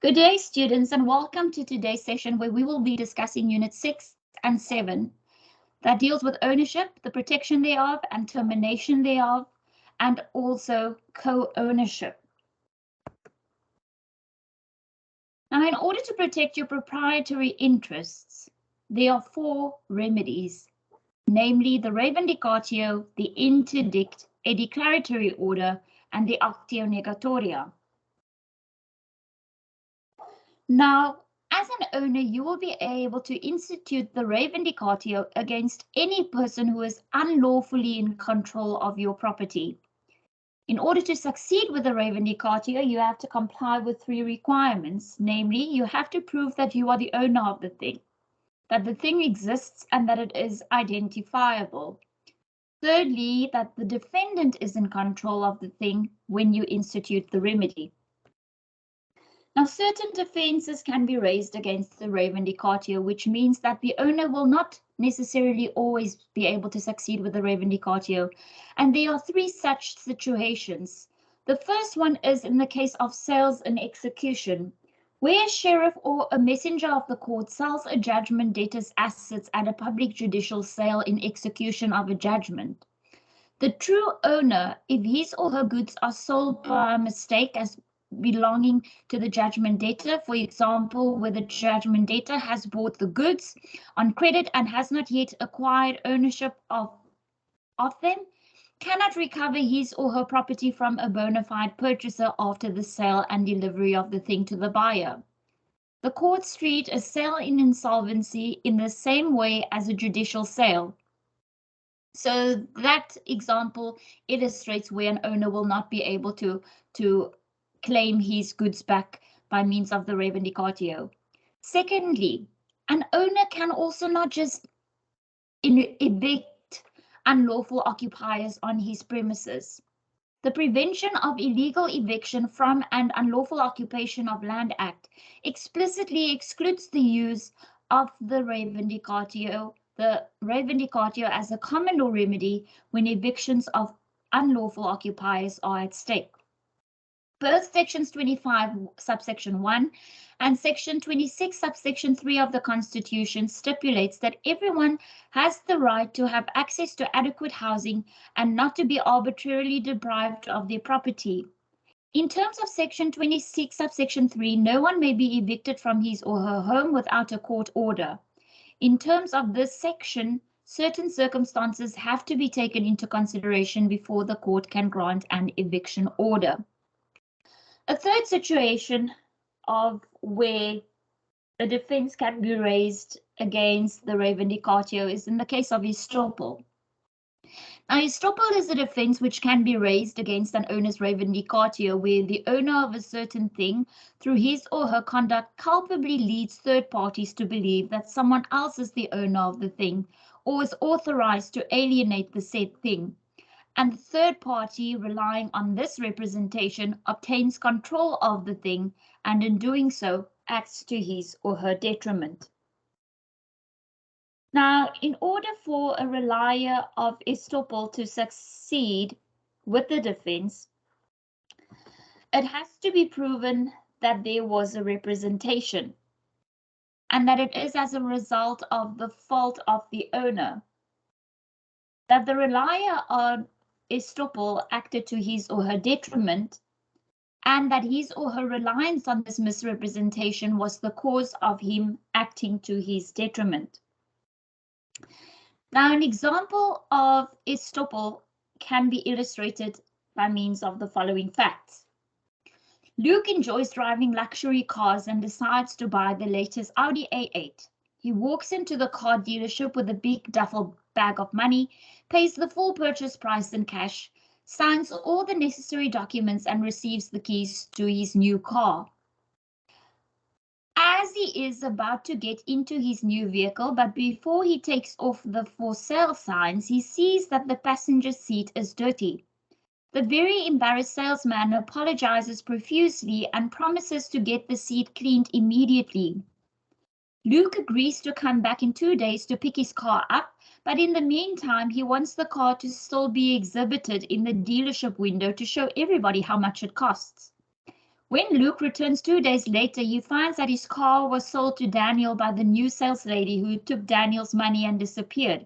Good day, students, and welcome to today's session where we will be discussing Unit 6 and 7 that deals with ownership, the protection thereof, and termination thereof, and also co-ownership. Now, in order to protect your proprietary interests, there are 4 remedies, namely the vindicatio, the interdict, a declaratory order, and the actio negatoria. Now, as an owner, you will be able to institute the vindicatio against any person who is unlawfully in control of your property. In order to succeed with the vindicatio, you have to comply with 3 requirements. Namely, you have to prove that you are the owner of the thing, that the thing exists and that it is identifiable. Thirdly, that the defendant is in control of the thing when you institute the remedy. Now, certain defenses can be raised against the vindicatio, which means that the owner will not necessarily always be able to succeed with the vindicatio. And there are 3 such situations. The first one is in the case of sales and execution, where a sheriff or a messenger of the court sells a judgment debtor's assets at a public judicial sale in execution of a judgment. The true owner, if his or her goods are sold by mistake as belonging to the judgment debtor, for example, where the judgment debtor has bought the goods on credit and has not yet acquired ownership of them, cannot recover his or her property from a bona fide purchaser after the sale and delivery of the thing to the buyer. The courts treat a sale in insolvency in the same way as a judicial sale. So that example illustrates where an owner will not be able to claim his goods back by means of the vindicatio. Secondly, an owner can also not just evict unlawful occupiers on his premises. The Prevention of Illegal Eviction from and Unlawful Occupation of Land Act explicitly excludes the use of the vindicatio as a common law remedy when evictions of unlawful occupiers are at stake. Both sections 25 subsection 1 and section 26 subsection 3 of the Constitution stipulates that everyone has the right to have access to adequate housing and not to be arbitrarily deprived of their property. In terms of section 26 subsection 3, no one may be evicted from his or her home without a court order. In terms of this section, certain circumstances have to be taken into consideration before the court can grant an eviction order. A third situation of where a defense can be raised against the vindicatio is in the case of estoppel. Now, estoppel is a defense which can be raised against an owner's vindicatio where the owner of a certain thing, through his or her conduct, culpably leads third parties to believe that someone else is the owner of the thing or is authorized to alienate the said thing. And the third party, relying on this representation, obtains control of the thing and in doing so acts to his or her detriment. Now, in order for a relier of estoppel to succeed with the defense, it has to be proven that there was a representation and that it is as a result of the fault of the owner, that the relier on estoppel acted to his or her detriment, and that his or her reliance on this misrepresentation was the cause of him acting to his detriment. Now, an example of estoppel can be illustrated by means of the following facts. Luke enjoys driving luxury cars and decides to buy the latest Audi A8. He walks into the car dealership with a big duffel bag of money, pays the full purchase price in cash, signs all the necessary documents and receives the keys to his new car. As he is about to get into his new vehicle, but before he takes off the for sale signs, he sees that the passenger seat is dirty. The very embarrassed salesman apologizes profusely and promises to get the seat cleaned immediately. Luke agrees to come back in 2 days to pick his car up, but in the meantime, he wants the car to still be exhibited in the dealership window to show everybody how much it costs. When Luke returns 2 days later, he finds that his car was sold to Daniel by the new sales lady who took Daniel's money and disappeared.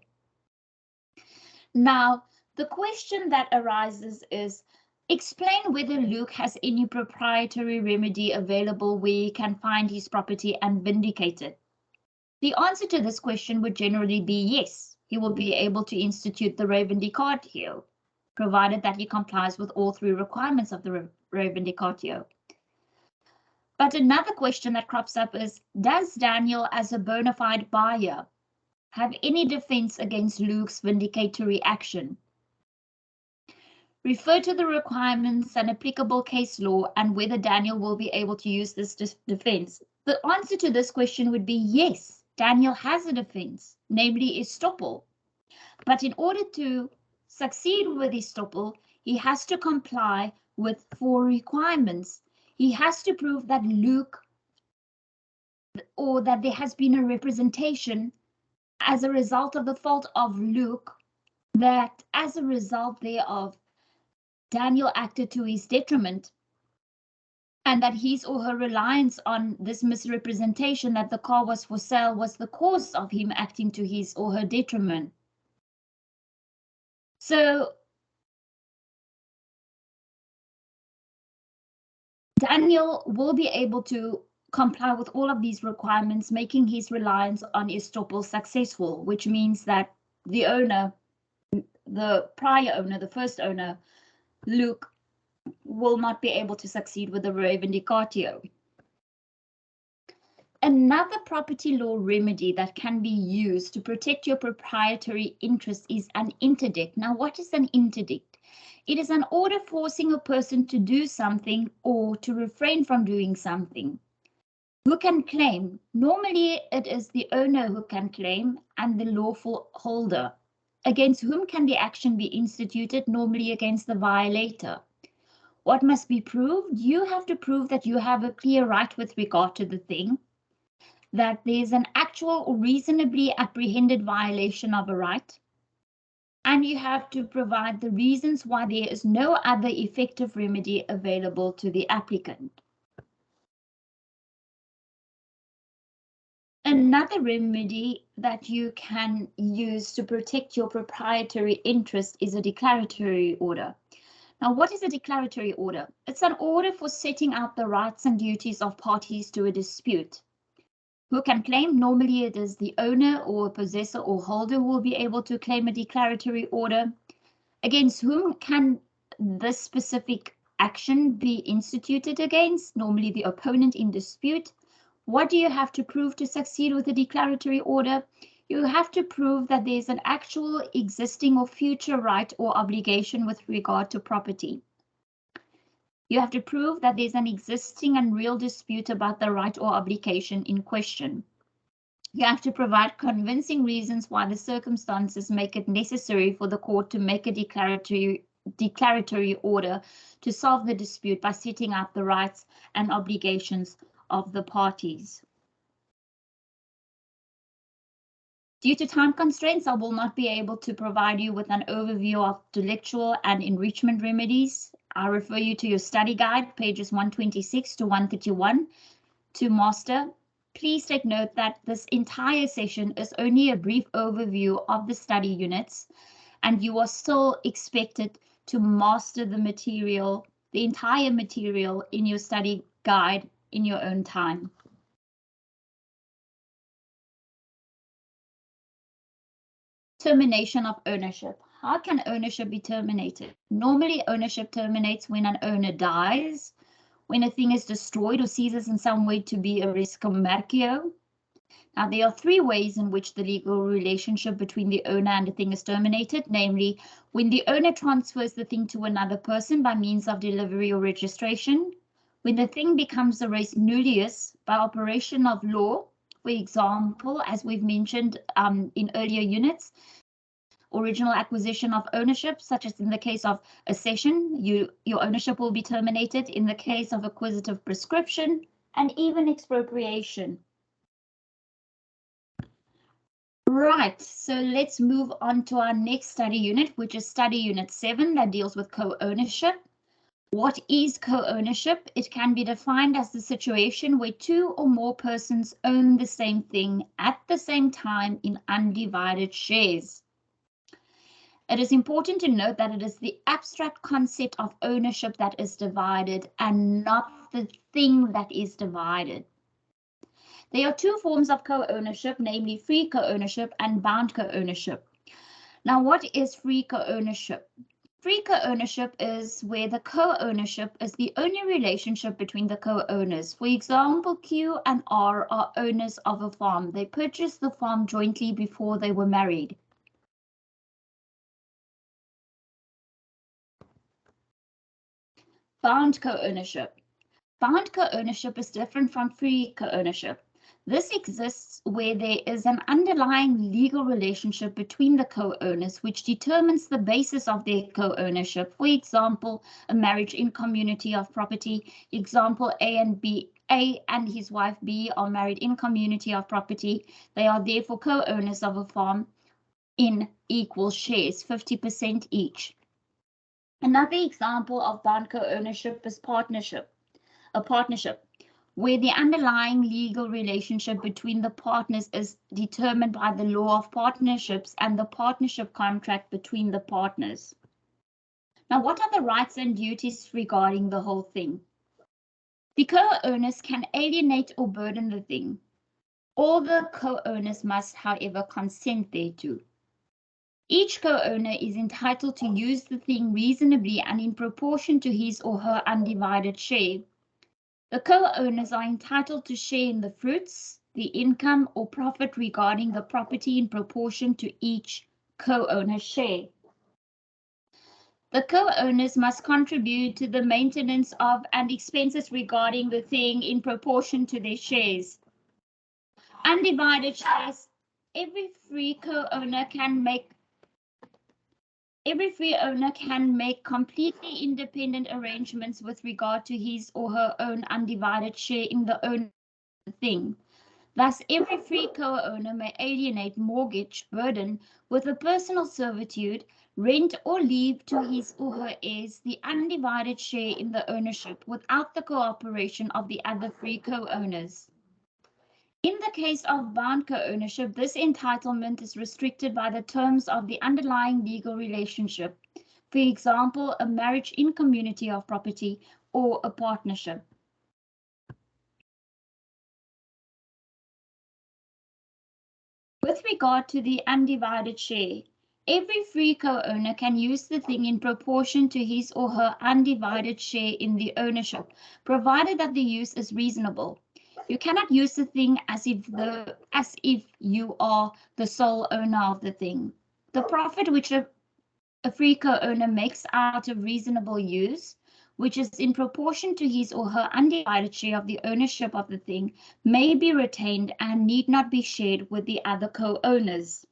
Now, the question that arises is, explain whether Luke has any proprietary remedy available where he can find his property and vindicate it. The answer to this question would generally be yes, he will be able to institute the re vindicatio, provided that he complies with all 3 requirements of the re vindicatio. But another question that crops up is, does Daniel, as a bona fide buyer, have any defense against Luke's vindicatory action? Refer to the requirements and applicable case law and whether Daniel will be able to use this defense. The answer to this question would be yes, Daniel has a defense, namely estoppel. But in order to succeed with estoppel, he has to comply with 4 requirements. He has to prove that Luke, or that there has been a representation as a result of the fault of Luke, that as a result thereof, Daniel acted to his detriment, and that his or her reliance on this misrepresentation that the car was for sale was the cause of him acting to his or her detriment. So Daniel will be able to comply with all of these requirements, making his reliance on estoppel successful, which means that the owner, the prior owner, the first owner, Luke, will not be able to succeed with the re vindicatio. Another property law remedy that can be used to protect your proprietary interest is an interdict. Now, what is an interdict? It is an order forcing a person to do something or to refrain from doing something. Who can claim? Normally, it is the owner who can claim and the lawful holder. Against whom can the action be instituted? Normally against the violator. What must be proved? You have to prove that you have a clear right with regard to the thing, that there's an actual or reasonably apprehended violation of a right, and you have to provide the reasons why there is no other effective remedy available to the applicant. Another remedy that you can use to protect your proprietary interest is a declaratory order. Now, what is a declaratory order? It's an order for setting out the rights and duties of parties to a dispute. Who can claim? Normally it is the owner or possessor or holder who will be able to claim a declaratory order. Against whom can this specific action be instituted against? Normally the opponent in dispute. What do you have to prove to succeed with a declaratory order? You have to prove that there's an actual existing or future right or obligation with regard to property. You have to prove that there's an existing and real dispute about the right or obligation in question. You have to provide convincing reasons why the circumstances make it necessary for the court to make a declaratory order to solve the dispute by setting out the rights and obligations of the parties. Due to time constraints, I will not be able to provide you with an overview of delictual and enrichment remedies. I refer you to your study guide, pages 126 to 131, to master. Please take note that this entire session is only a brief overview of the study units, and you are still expected to master the material, the entire material in your study guide in your own time. Termination of ownership. How can ownership be terminated? Normally, ownership terminates when an owner dies, when a thing is destroyed or ceases in some way to be a res commercio. Now, there are 3 ways in which the legal relationship between the owner and the thing is terminated, namely, when the owner transfers the thing to another person by means of delivery or registration, when the thing becomes a res nullius by operation of law, for example, as we've mentioned in earlier units, original acquisition of ownership, such as in the case of accession, your ownership will be terminated in the case of acquisitive prescription, and even expropriation. Right, so let's move on to our next study unit, which is study unit 7, that deals with co-ownership. What is co-ownership? It can be defined as the situation where two or more persons own the same thing at the same time in undivided shares. It is important to note that it is the abstract concept of ownership that is divided and not the thing that is divided. There are two forms of co-ownership, namely free co-ownership and bound co-ownership. Now, what is free co-ownership? Free co-ownership is where the co-ownership is the only relationship between the co-owners. For example, Q and R are owners of a farm. They purchased the farm jointly before they were married. Bound co-ownership. Bound co-ownership is different from free co-ownership. This exists where there is an underlying legal relationship between the co-owners which determines the basis of their co-ownership. For example, a marriage in community of property. Example, A and his wife B are married in community of property. They are therefore co-owners of a farm in equal shares, 50% each. Another example of bound co-ownership is a partnership, where the underlying legal relationship between the partners is determined by the law of partnerships and the partnership contract between the partners. Now, what are the rights and duties regarding the whole thing? The co-owners can alienate or burden the thing. All the co-owners must, however, consent thereto. Each co-owner is entitled to use the thing reasonably and in proportion to his or her undivided share. The co-owners are entitled to share in the fruits, the income or profit regarding the property in proportion to each co-owner's share. The co-owners must contribute to the maintenance of and expenses regarding the thing in proportion to their shares. Undivided shares. Every free owner can make completely independent arrangements with regard to his or her own undivided share in the owner of the thing. Thus, every free co-owner may alienate, mortgage, burden with a personal servitude, rent or leave to his or her heirs the undivided share in the ownership without the cooperation of the other free co-owners. In the case of bound co-ownership, this entitlement is restricted by the terms of the underlying legal relationship. For example, a marriage in community of property or a partnership. With regard to the undivided share, every free co-owner can use the thing in proportion to his or her undivided share in the ownership, provided that the use is reasonable. You cannot use the thing as if you are the sole owner of the thing. The profit which a free co-owner makes out of reasonable use, which is in proportion to his or her undivided share of the ownership of the thing, may be retained and need not be shared with the other co-owners.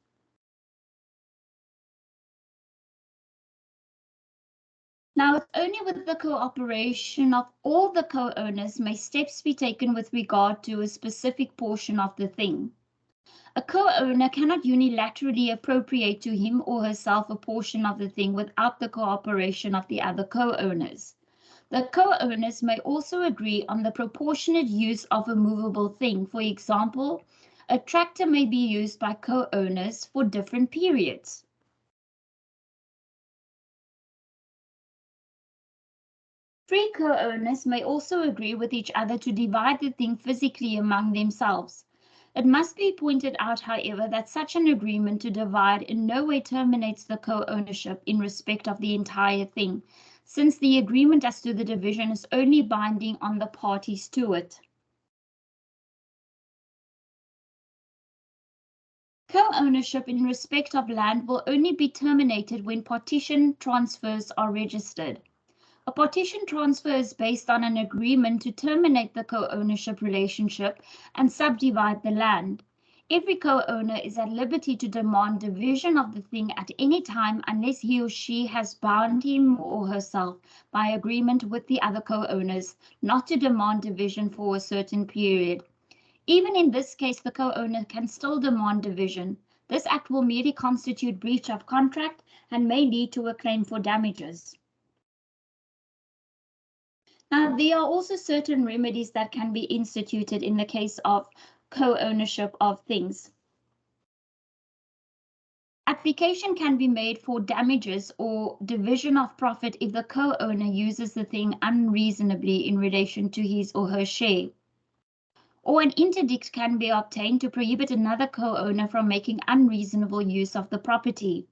Now, it's only with the cooperation of all the co-owners may steps be taken with regard to a specific portion of the thing. A co-owner cannot unilaterally appropriate to him or herself a portion of the thing without the cooperation of the other co-owners. The co-owners may also agree on the proportionate use of a movable thing. For example, a tractor may be used by co-owners for different periods. Free co-owners may also agree with each other to divide the thing physically among themselves. It must be pointed out, however, that such an agreement to divide in no way terminates the co-ownership in respect of the entire thing, since the agreement as to the division is only binding on the parties to it. Co-ownership in respect of land will only be terminated when partition transfers are registered. A partition transfer is based on an agreement to terminate the co-ownership relationship and subdivide the land. Every co-owner is at liberty to demand division of the thing at any time unless he or she has bound him or herself by agreement with the other co-owners not to demand division for a certain period. Even in this case, the co-owner can still demand division. This act will merely constitute breach of contract and may lead to a claim for damages. There are also certain remedies that can be instituted in the case of co-ownership of things. Application can be made for damages or division of profit if the co-owner uses the thing unreasonably in relation to his or her share. Or an interdict can be obtained to prohibit another co-owner from making unreasonable use of the property.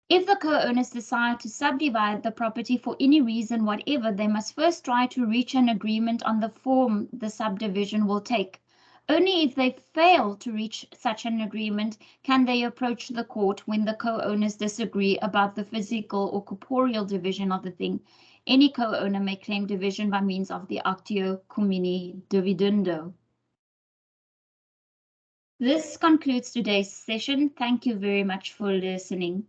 If the co-owners decide to subdivide the property for any reason whatever, they must first try to reach an agreement on the form the subdivision will take. Only if they fail to reach such an agreement can they approach the court when the co-owners disagree about the physical or corporeal division of the thing. Any co-owner may claim division by means of the actio cumini dividendo. This concludes today's session. Thank you very much for listening.